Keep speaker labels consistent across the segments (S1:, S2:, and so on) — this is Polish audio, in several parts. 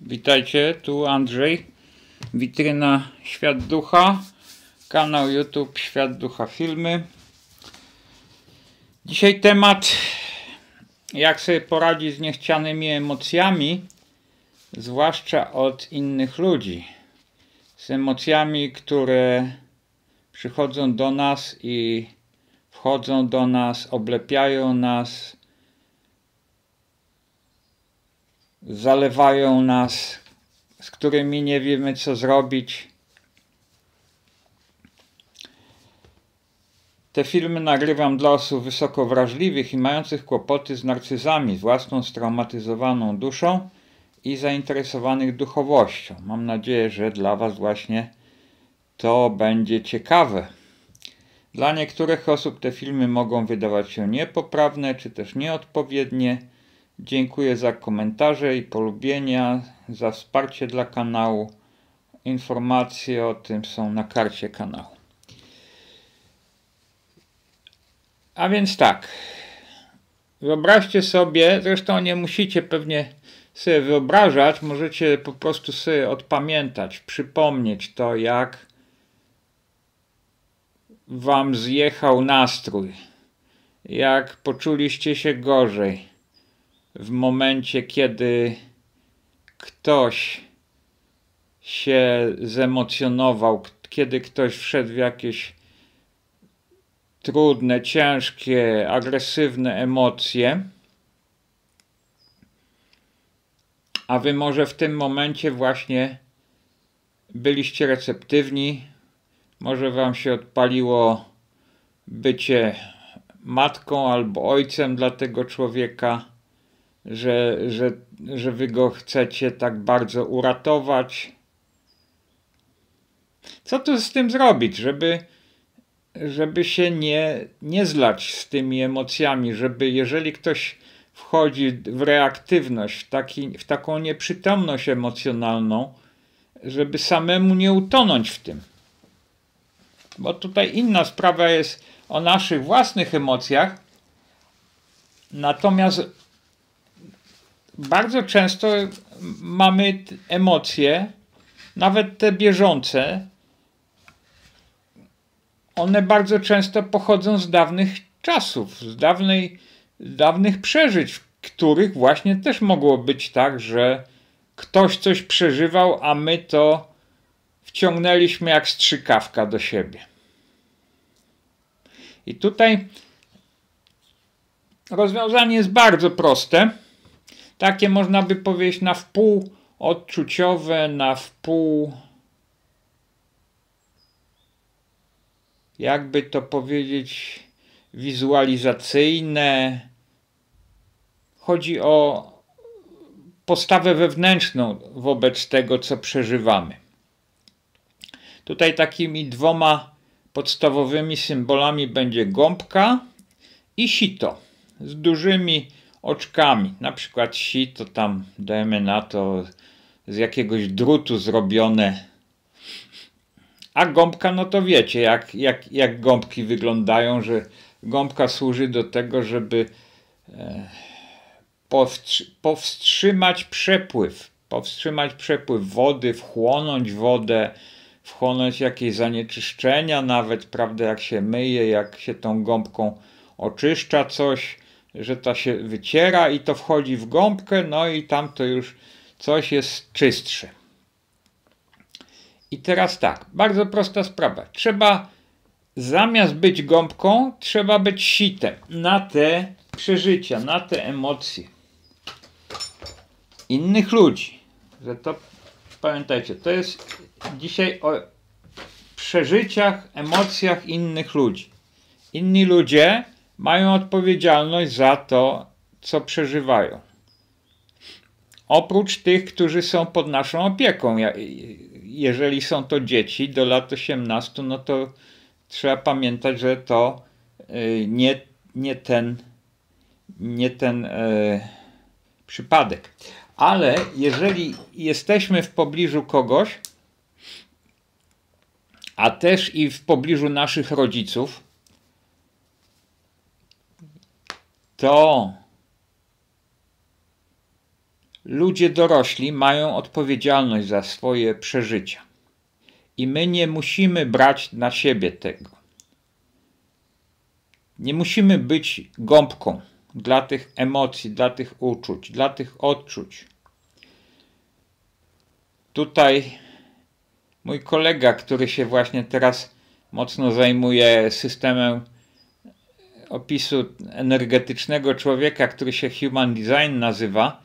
S1: Witajcie, tu Andrzej, witryna Świat Ducha, kanał YouTube Świat Ducha Filmy. Dzisiaj temat, jak sobie poradzić z niechcianymi emocjami, zwłaszcza od innych ludzi. Z emocjami, które przychodzą do nas i wchodzą do nas, oblepiają nas, zalewają nas, z którymi nie wiemy co zrobić. Te filmy nagrywam dla osób wysoko wrażliwych i mających kłopoty z narcyzami, z własną straumatyzowaną duszą i zainteresowanych duchowością. Mam nadzieję, że dla Was właśnie to będzie ciekawe. Dla niektórych osób te filmy mogą wydawać się niepoprawne, czy też nieodpowiednie. Dziękuję za komentarze i polubienia, za wsparcie dla kanału. Informacje o tym są na karcie kanału. A więc tak, wyobraźcie sobie, zresztą nie musicie pewnie sobie wyobrażać, możecie po prostu sobie odpamiętać, przypomnieć to, jak Wam zjechał nastrój, jak poczuliście się gorzej w momencie, kiedy ktoś się zemocjonował, kiedy ktoś wszedł w jakieś trudne, ciężkie, agresywne emocje, a Wy może w tym momencie właśnie byliście receptywni, może Wam się odpaliło bycie matką albo ojcem dla tego człowieka, że Wy go chcecie tak bardzo uratować. Co tu z tym zrobić, żeby się nie zlać z tymi emocjami, żeby jeżeli ktoś wchodzi w reaktywność, w taką nieprzytomność emocjonalną, żeby samemu nie utonąć w tym. Bo tutaj inna sprawa jest o naszych własnych emocjach, natomiast bardzo często mamy emocje, nawet te bieżące, one bardzo często pochodzą z dawnych czasów, z dawnych przeżyć, w których właśnie też mogło być tak, że ktoś coś przeżywał, a my to wciągnęliśmy jak strzykawka do siebie. I tutaj rozwiązanie jest bardzo proste. Takie można by powiedzieć na wpół odczuciowe, na wpół, jakby to powiedzieć, wizualizacyjne. Chodzi o postawę wewnętrzną wobec tego, co przeżywamy. Tutaj takimi dwoma podstawowymi symbolami będzie gąbka i sito z dużymi oczkami. Na przykład sito tam, dajmy na to, z jakiegoś drutu zrobione. A gąbka, no to wiecie, jak gąbki wyglądają, że gąbka służy do tego, żeby powstrzymać przepływ wody, wchłonąć wodę, wchłonąć jakieś zanieczyszczenia nawet, prawda, jak się myje, jak się tą gąbką oczyszcza coś, że ta się wyciera i to wchodzi w gąbkę, no i tam to już coś jest czystsze. I teraz tak, bardzo prosta sprawa. Trzeba zamiast być gąbką, trzeba być sitem na te przeżycia, na te emocje innych ludzi. Że to, pamiętajcie, to jest dzisiaj o przeżyciach, emocjach innych ludzi. Inni ludzie mają odpowiedzialność za to, co przeżywają. Oprócz tych, którzy są pod naszą opieką. Jeżeli są to dzieci do lat 18, no to trzeba pamiętać, że to nie ten przypadek. Ale jeżeli jesteśmy w pobliżu kogoś, a też i w pobliżu naszych rodziców, to ludzie dorośli mają odpowiedzialność za swoje przeżycia. I my nie musimy brać na siebie tego. Nie musimy być gąbką dla tych emocji, dla tych uczuć, dla tych odczuć. Tutaj mój kolega, który się właśnie teraz mocno zajmuje systemem opisu energetycznego człowieka, który się Human Design nazywa,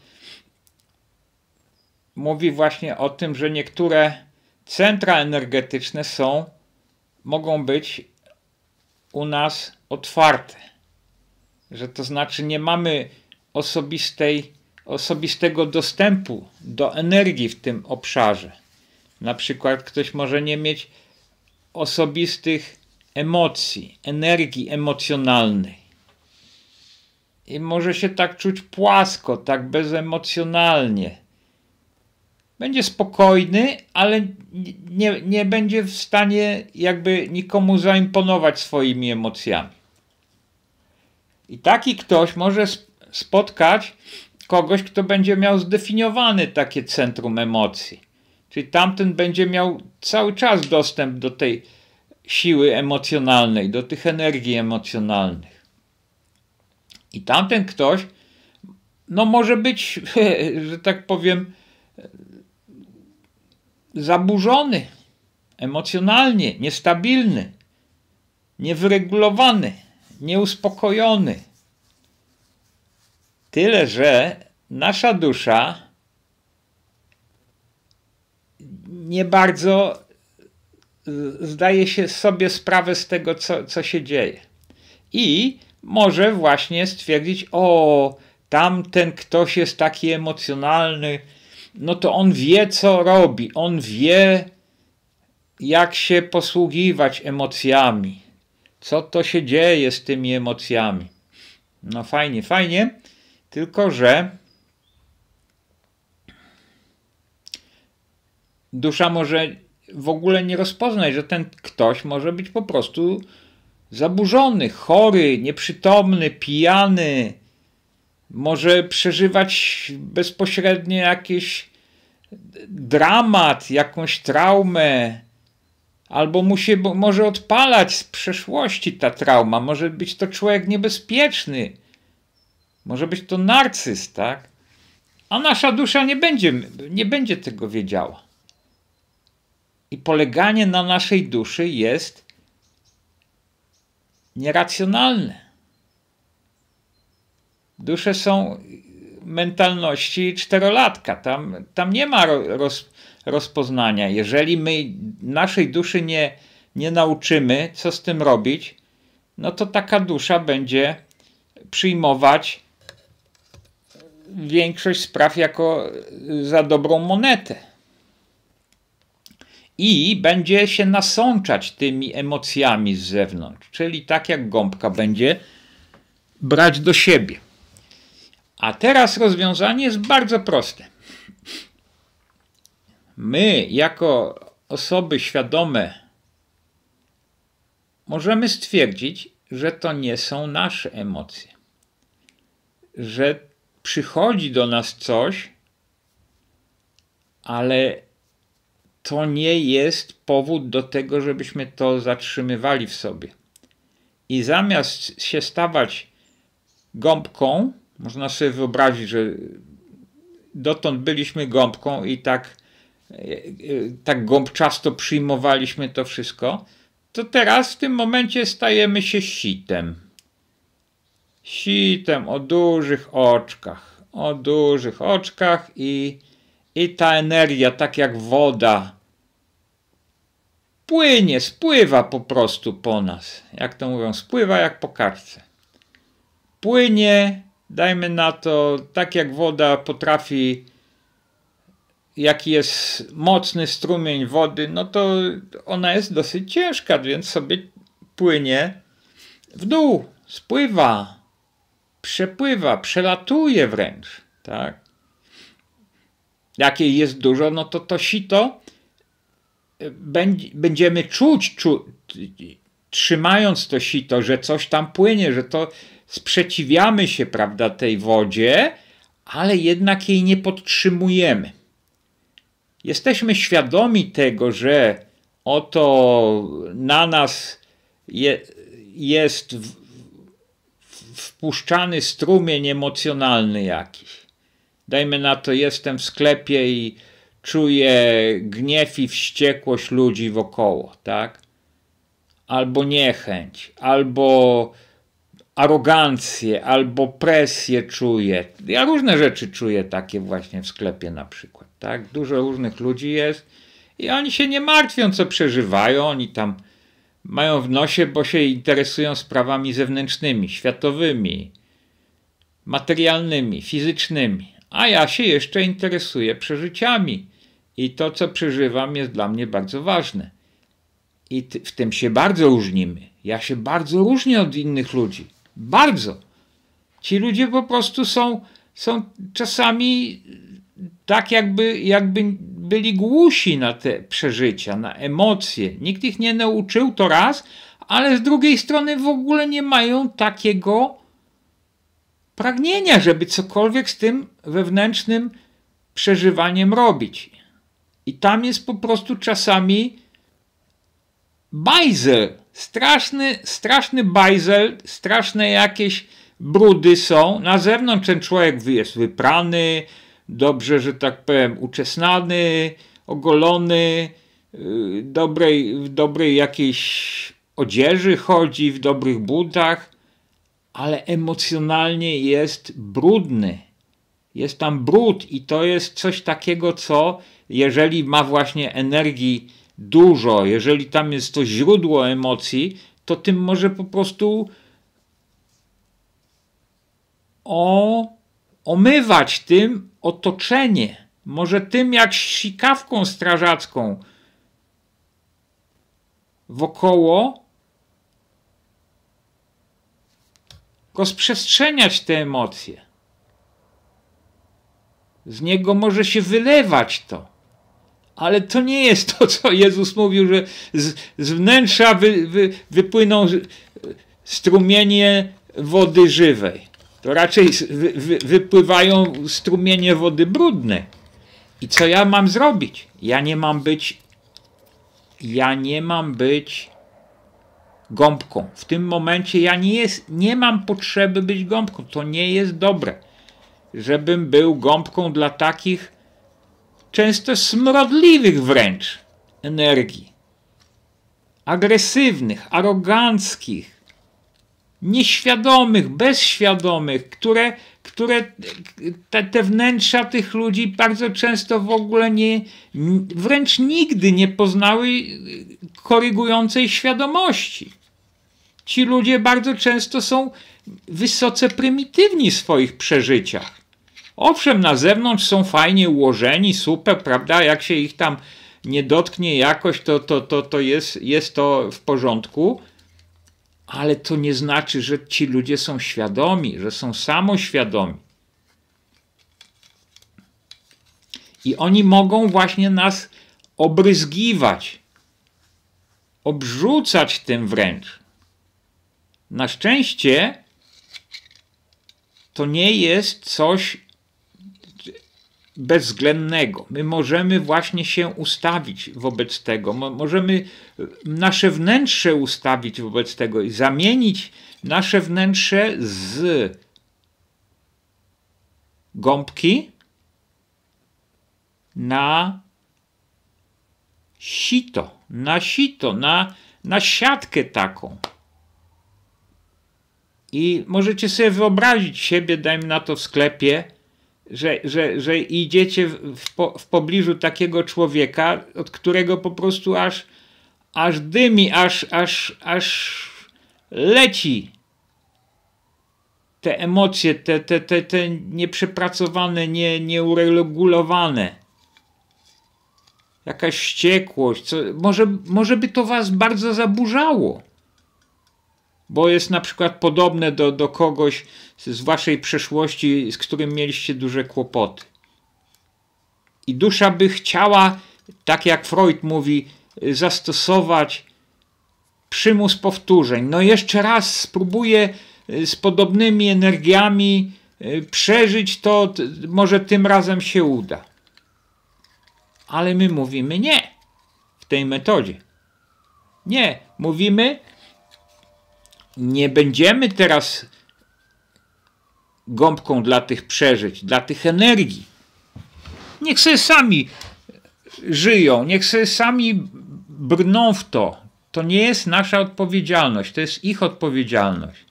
S1: mówi właśnie o tym, że niektóre centra energetyczne mogą być u nas otwarte. Że to znaczy nie mamy osobistego dostępu do energii w tym obszarze. Na przykład ktoś może nie mieć osobistych emocji, energii emocjonalnej. I może się tak czuć płasko, tak bezemocjonalnie. Będzie spokojny, ale nie będzie w stanie jakby nikomu zaimponować swoimi emocjami. I taki ktoś może spotkać kogoś, kto będzie miał zdefiniowane takie centrum emocji. Czyli tamten będzie miał cały czas dostęp do tej siły emocjonalnej, do tych energii emocjonalnych. I tamten ktoś, no może być, że tak powiem, zaburzony emocjonalnie, niestabilny, niewyregulowany, nieuspokojony. Tyle, że nasza dusza nie bardzo zdaje się sobie sprawę z tego, co się dzieje. I może właśnie stwierdzić, o, tamten ktoś jest taki emocjonalny, no to on wie, co robi. On wie, jak się posługiwać emocjami. Co to się dzieje z tymi emocjami. No fajnie, fajnie. Tylko że dusza może w ogóle nie rozpoznać, że ten ktoś może być po prostu zaburzony, chory, nieprzytomny, pijany. Może przeżywać bezpośrednio jakiś dramat, jakąś traumę. Albo może odpalać z przeszłości ta trauma. Może być to człowiek niebezpieczny. Może być to narcyz, tak? A nasza dusza nie będzie tego wiedziała. I poleganie na naszej duszy jest nieracjonalne. Dusze są mentalności czterolatka. Tam nie ma rozpoznania. Jeżeli my naszej duszy nie nauczymy, co z tym robić, no to taka dusza będzie przyjmować większość spraw jako za dobrą monetę. I będzie się nasączać tymi emocjami z zewnątrz. Czyli tak jak gąbka będzie brać do siebie. A teraz rozwiązanie jest bardzo proste. My, jako osoby świadome, możemy stwierdzić, że to nie są nasze emocje. Że przychodzi do nas coś, ale to nie jest powód do tego, żebyśmy to zatrzymywali w sobie. I zamiast się stawać gąbką, można sobie wyobrazić, że dotąd byliśmy gąbką i tak gąbczasto przyjmowaliśmy to wszystko, to teraz w tym momencie stajemy się sitem. Sitem o dużych oczkach. O dużych oczkach i ta energia, tak jak woda, płynie, spływa po prostu po nas. Jak to mówią, spływa jak po kartce. Płynie, dajmy na to, tak jak woda potrafi, jaki jest mocny strumień wody, no to ona jest dosyć ciężka, więc sobie płynie w dół, spływa, przepływa, przelatuje wręcz, tak? Jak jej jest dużo, no to sito będziemy czuć, trzymając to sito, że coś tam płynie, że to sprzeciwiamy się, prawda, tej wodzie, ale jednak jej nie podtrzymujemy. Jesteśmy świadomi tego, że oto na nas jest wpuszczany strumień emocjonalny jakiś. Dajmy na to, jestem w sklepie i czuję gniew i wściekłość ludzi wokoło, tak? Albo niechęć, albo arogancję, albo presję czuję. Ja różne rzeczy czuję takie właśnie w sklepie na przykład, tak? Dużo różnych ludzi jest i oni się nie martwią, co przeżywają, oni tam mają w nosie, bo się interesują sprawami zewnętrznymi, światowymi, materialnymi, fizycznymi. A ja się jeszcze interesuję przeżyciami i to, co przeżywam, jest dla mnie bardzo ważne. I w tym się bardzo różnimy. Ja się bardzo różnię od innych ludzi. Bardzo. Ci ludzie po prostu są czasami tak jakby byli głusi na te przeżycia, na emocje. Nikt ich nie nauczył, to raz, ale z drugiej strony w ogóle nie mają takiego pragnienia, żeby cokolwiek z tym wewnętrznym przeżywaniem robić. I tam jest po prostu czasami bajzel, straszny bajzel, straszne jakieś brudy są. Na zewnątrz ten człowiek jest wyprany, dobrze, że tak powiem, uczesany, ogolony, w dobrej jakiejś odzieży chodzi, w dobrych butach, ale emocjonalnie jest brudny. Jest tam brud i to jest coś takiego, co jeżeli ma właśnie energii dużo, jeżeli tam jest to źródło emocji, to tym może po prostu omywać tym otoczenie. Może tym jak sikawką strażacką wokoło rozprzestrzeniać te emocje. Z niego może się wylewać to. Ale to nie jest to, co Jezus mówił, że z wnętrza wypłyną strumienie wody żywej. To raczej wypływają strumienie wody brudnej. I co ja mam zrobić? Ja nie mam być gąbką. W tym momencie ja nie mam potrzeby być gąbką. To nie jest dobre, żebym był gąbką dla takich często smrodliwych wręcz energii. Agresywnych, aroganckich, nieświadomych, bezświadomych, które te wnętrza tych ludzi bardzo często w ogóle wręcz nigdy nie poznały korygującej świadomości. Ci ludzie bardzo często są wysoce prymitywni w swoich przeżyciach. Owszem, na zewnątrz są fajnie ułożeni, super, prawda? Jak się ich tam nie dotknie jakoś, to jest to w porządku, ale to nie znaczy, że ci ludzie są świadomi, że są samoświadomi. I oni mogą właśnie nas obryzgiwać, obrzucać tym wręcz. Na szczęście to nie jest coś bezwzględnego. My możemy właśnie się ustawić wobec tego. Możemy nasze wnętrze ustawić wobec tego i zamienić nasze wnętrze z gąbki na sito, na siatkę taką. I możecie sobie wyobrazić siebie, dajmy na to w sklepie, że idziecie w pobliżu takiego człowieka, od którego po prostu aż dymi, aż leci te emocje, te nieprzepracowane, nieuregulowane. Jakaś wściekłość, może by to was bardzo zaburzało. Bo jest na przykład podobne do kogoś z waszej przeszłości, z którym mieliście duże kłopoty. I dusza by chciała, tak jak Freud mówi, zastosować przymus powtórzeń. No jeszcze raz spróbuję z podobnymi energiami przeżyć to, może tym razem się uda. Ale my mówimy nie w tej metodzie. Nie, mówimy, nie będziemy teraz gąbką dla tych przeżyć, dla tych energii. Niech sobie sami żyją, niech sobie sami brną w to. To nie jest nasza odpowiedzialność, to jest ich odpowiedzialność.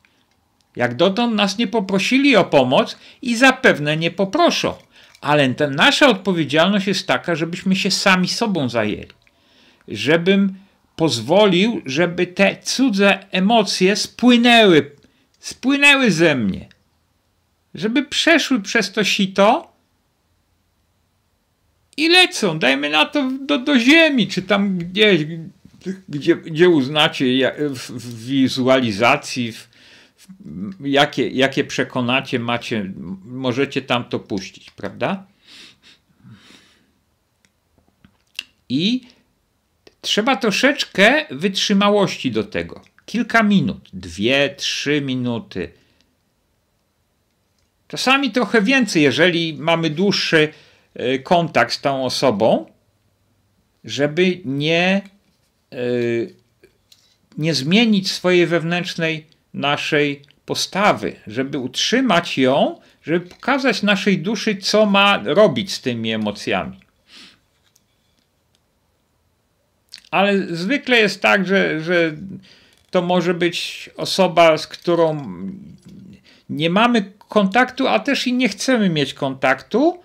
S1: Jak dotąd nas nie poprosili o pomoc i zapewne nie poproszą. Ale nasza odpowiedzialność jest taka, żebyśmy się sami sobą zajęli. Żebym pozwolił, żeby te cudze emocje spłynęły ze mnie. Żeby przeszły przez to sito i lecą. Dajmy na to do ziemi, czy tam gdzieś, gdzie uznacie w wizualizacji, jakie przekonacie macie, możecie tam to puścić, prawda? I trzeba troszeczkę wytrzymałości do tego. Kilka minut, 2-3 minuty. Czasami trochę więcej, jeżeli mamy dłuższy kontakt z tą osobą, żeby nie zmienić swojej wewnętrznej naszej postawy, żeby utrzymać ją, żeby pokazać naszej duszy, co ma robić z tymi emocjami. Ale zwykle jest tak, że to może być osoba, z którą nie mamy kontaktu, a też i nie chcemy mieć kontaktu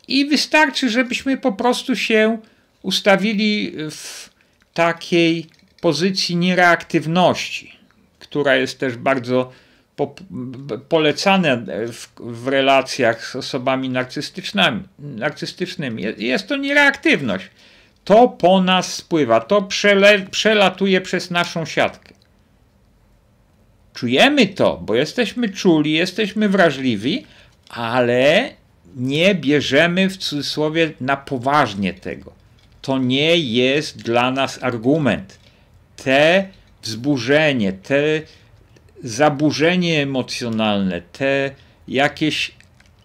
S1: i wystarczy, żebyśmy po prostu się ustawili w takiej pozycji niereaktywności, która jest też bardzo polecana w relacjach z osobami narcystycznymi. Jest to niereaktywność. To po nas spływa, to przelatuje przez naszą siatkę. Czujemy to, bo jesteśmy czuli, jesteśmy wrażliwi, ale nie bierzemy w cudzysłowie na poważnie tego. To nie jest dla nas argument. Te wzburzenie, te zaburzenie emocjonalne, te jakieś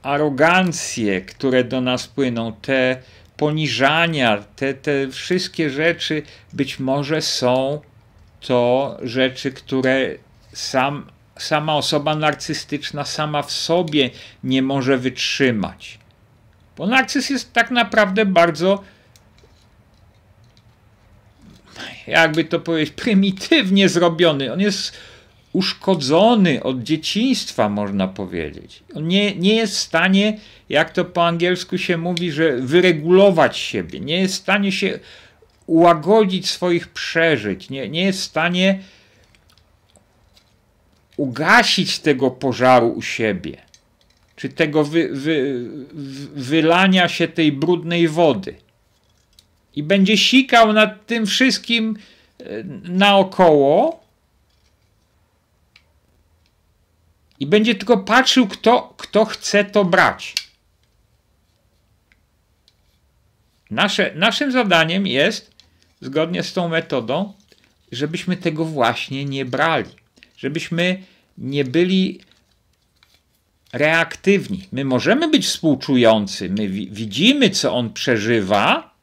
S1: arogancje, które do nas płyną, te poniżania, te wszystkie rzeczy być może są to rzeczy, które sama osoba narcystyczna sama w sobie nie może wytrzymać. Bo narcyz jest tak naprawdę bardzo, jakby to powiedzieć, prymitywnie zrobiony. On jest uszkodzony od dzieciństwa, można powiedzieć. On nie jest w stanie, jak to po angielsku się mówi, że wyregulować siebie. Nie jest w stanie się ułagodzić swoich przeżyć. Nie jest w stanie ugasić tego pożaru u siebie. Czy tego wylania się tej brudnej wody. I będzie sikał nad tym wszystkim naokoło i będzie tylko patrzył, kto chce to brać. Naszym zadaniem jest, zgodnie z tą metodą, żebyśmy tego właśnie nie brali. Żebyśmy nie byli reaktywni. My możemy być współczujący, my widzimy, co on przeżywa,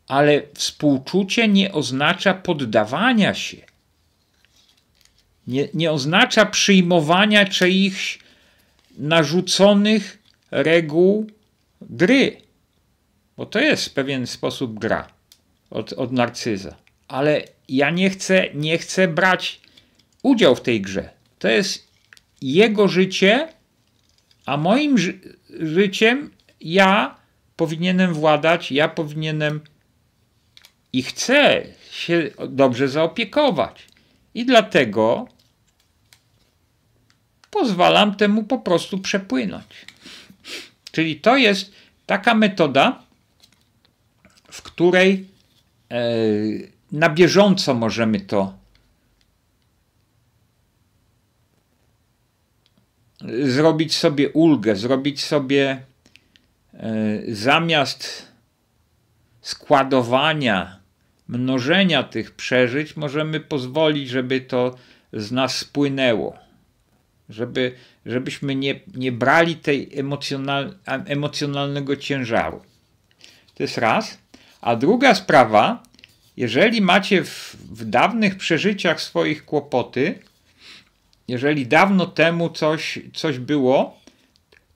S1: ale współczucie nie oznacza poddawania się. Nie oznacza przyjmowania czyichś narzuconych reguł gry. Bo to jest w pewien sposób gra od narcyza. Ale ja nie chcę brać udział w tej grze. To jest jego życie, a moim życiem ja powinienem władać, ja powinienem i chcę się dobrze zaopiekować. I dlatego pozwalam temu po prostu przepłynąć. Czyli to jest taka metoda, w której na bieżąco możemy to zrobić sobie ulgę, zrobić sobie zamiast składowania, mnożenia tych przeżyć, możemy pozwolić, żeby to z nas spłynęło. żebyśmy nie brali tej emocjonalnego ciężaru. To jest raz. A druga sprawa, jeżeli macie w dawnych przeżyciach swoich kłopoty, jeżeli dawno temu coś było,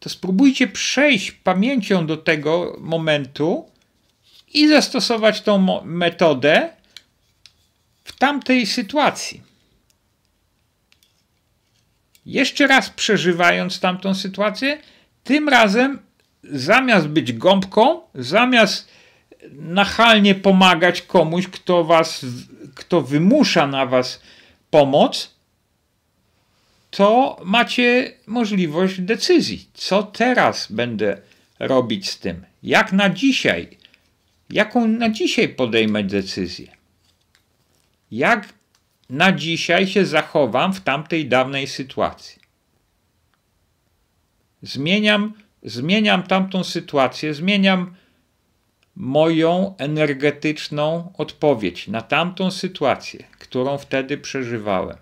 S1: to spróbujcie przejść pamięcią do tego momentu i zastosować tą metodę w tamtej sytuacji. Jeszcze raz przeżywając tamtą sytuację, tym razem zamiast być gąbką, zamiast nachalnie pomagać komuś, kto wymusza na was pomoc, to macie możliwość decyzji. Co teraz będę robić z tym? Jak na dzisiaj? Jaką na dzisiaj podejmę decyzję? Jak na dzisiaj się zachowam w tamtej dawnej sytuacji? Zmieniam tamtą sytuację, zmieniam moją energetyczną odpowiedź na tamtą sytuację, którą wtedy przeżywałem.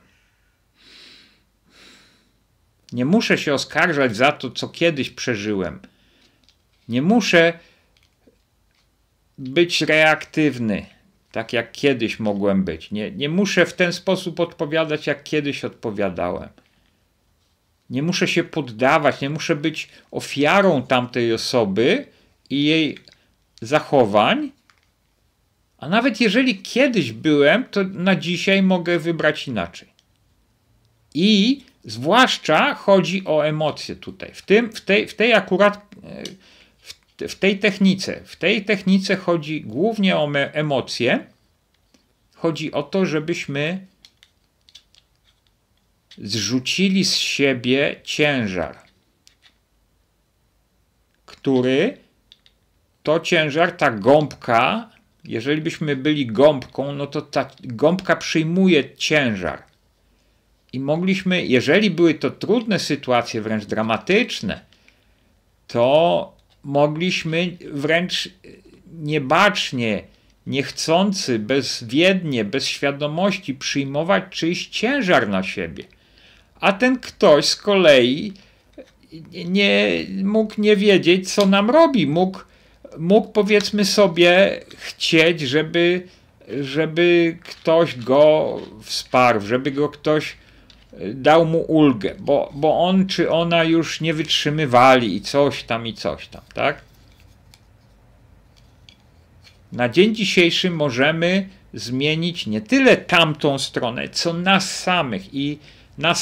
S1: Nie muszę się oskarżać za to, co kiedyś przeżyłem. Nie muszę być reaktywny, tak jak kiedyś mogłem być. Nie muszę w ten sposób odpowiadać, jak kiedyś odpowiadałem. Nie muszę się poddawać, nie muszę być ofiarą tamtej osoby i jej zachowań. A nawet jeżeli kiedyś byłem, to na dzisiaj mogę wybrać inaczej. I zwłaszcza chodzi o emocje tutaj. W tej technice chodzi głównie o emocje. Chodzi o to, żebyśmy zrzucili z siebie ciężar, ta gąbka, jeżeli byśmy byli gąbką, no to ta gąbka przyjmuje ciężar. I mogliśmy, jeżeli były to trudne sytuacje, wręcz dramatyczne, to mogliśmy wręcz niebacznie, niechcący, bezwiednie, bez świadomości przyjmować czyjś ciężar na siebie. A ten ktoś z kolei mógł nie wiedzieć, co nam robi. Mógł powiedzmy sobie chcieć, żeby ktoś go wsparł, żeby go ktoś dał mu ulgę, bo on czy ona już nie wytrzymywali i coś tam, tak? Na dzień dzisiejszy możemy zmienić nie tyle tamtą stronę, co nas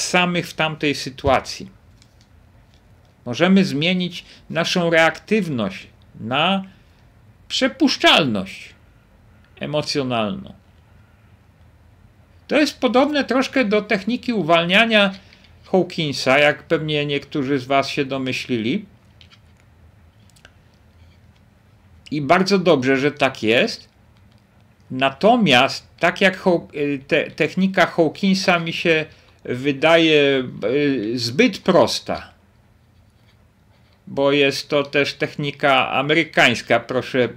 S1: samych w tamtej sytuacji. Możemy zmienić naszą reaktywność na przepuszczalność emocjonalną. To jest podobne troszkę do techniki uwalniania Hawkinsa, jak pewnie niektórzy z was się domyślili. I bardzo dobrze, że tak jest. Natomiast tak jak technika Hawkinsa mi się wydaje zbyt prosta, bo jest to też technika amerykańska, proszę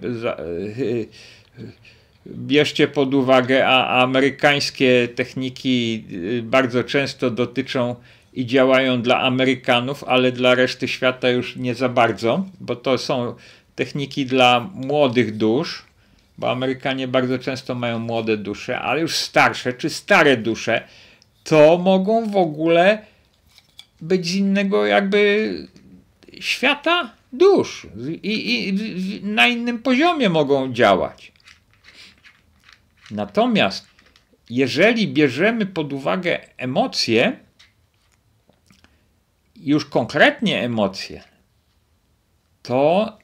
S1: bierzcie pod uwagę, a amerykańskie techniki bardzo często dotyczą i działają dla Amerykanów, ale dla reszty świata już nie za bardzo, bo to są techniki dla młodych dusz, bo Amerykanie bardzo często mają młode dusze, ale już starsze czy stare dusze, to mogą w ogóle być z innego jakby świata dusz i na innym poziomie mogą działać. Natomiast jeżeli bierzemy pod uwagę emocje, już konkretnie emocje, to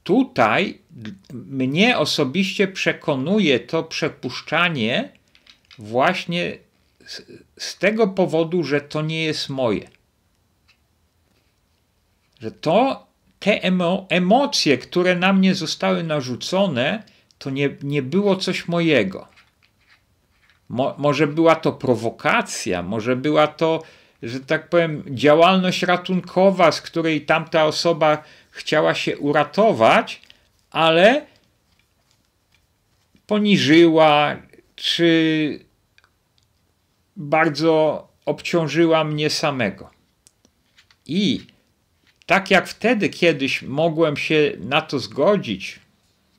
S1: tutaj mnie osobiście przekonuje to przepuszczanie właśnie z tego powodu, że to nie jest moje. Że te emocje, które na mnie zostały narzucone, to nie było coś mojego. Może była to prowokacja, może była to, że tak powiem, działalność ratunkowa, z której tamta osoba chciała się uratować, ale poniżyła, czy bardzo obciążyła mnie samego. I tak jak wtedy kiedyś mogłem się na to zgodzić,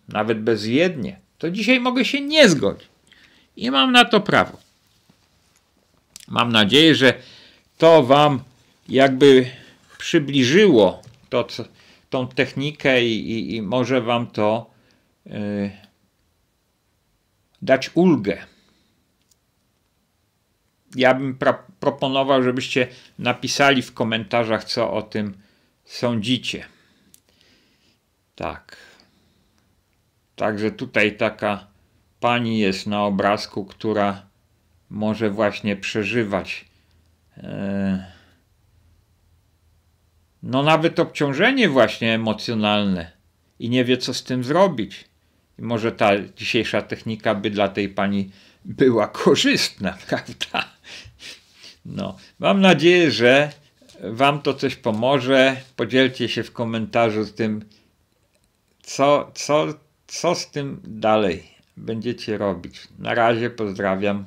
S1: nawet bezwiednie, to dzisiaj mogę się nie zgodzić. I mam na to prawo. Mam nadzieję, że to wam jakby przybliżyło tą technikę i może wam to dać ulgę. Ja bym proponował, żebyście napisali w komentarzach, co o tym sądzicie. Tak. Także tutaj taka pani jest na obrazku, która może właśnie przeżywać no nawet obciążenie właśnie emocjonalne i nie wie, co z tym zrobić. I może ta dzisiejsza technika by dla tej pani była korzystna, prawda? No, mam nadzieję, że wam to coś pomoże. Podzielcie się w komentarzu z tym, co z tym dalej będziecie robić. Na razie pozdrawiam.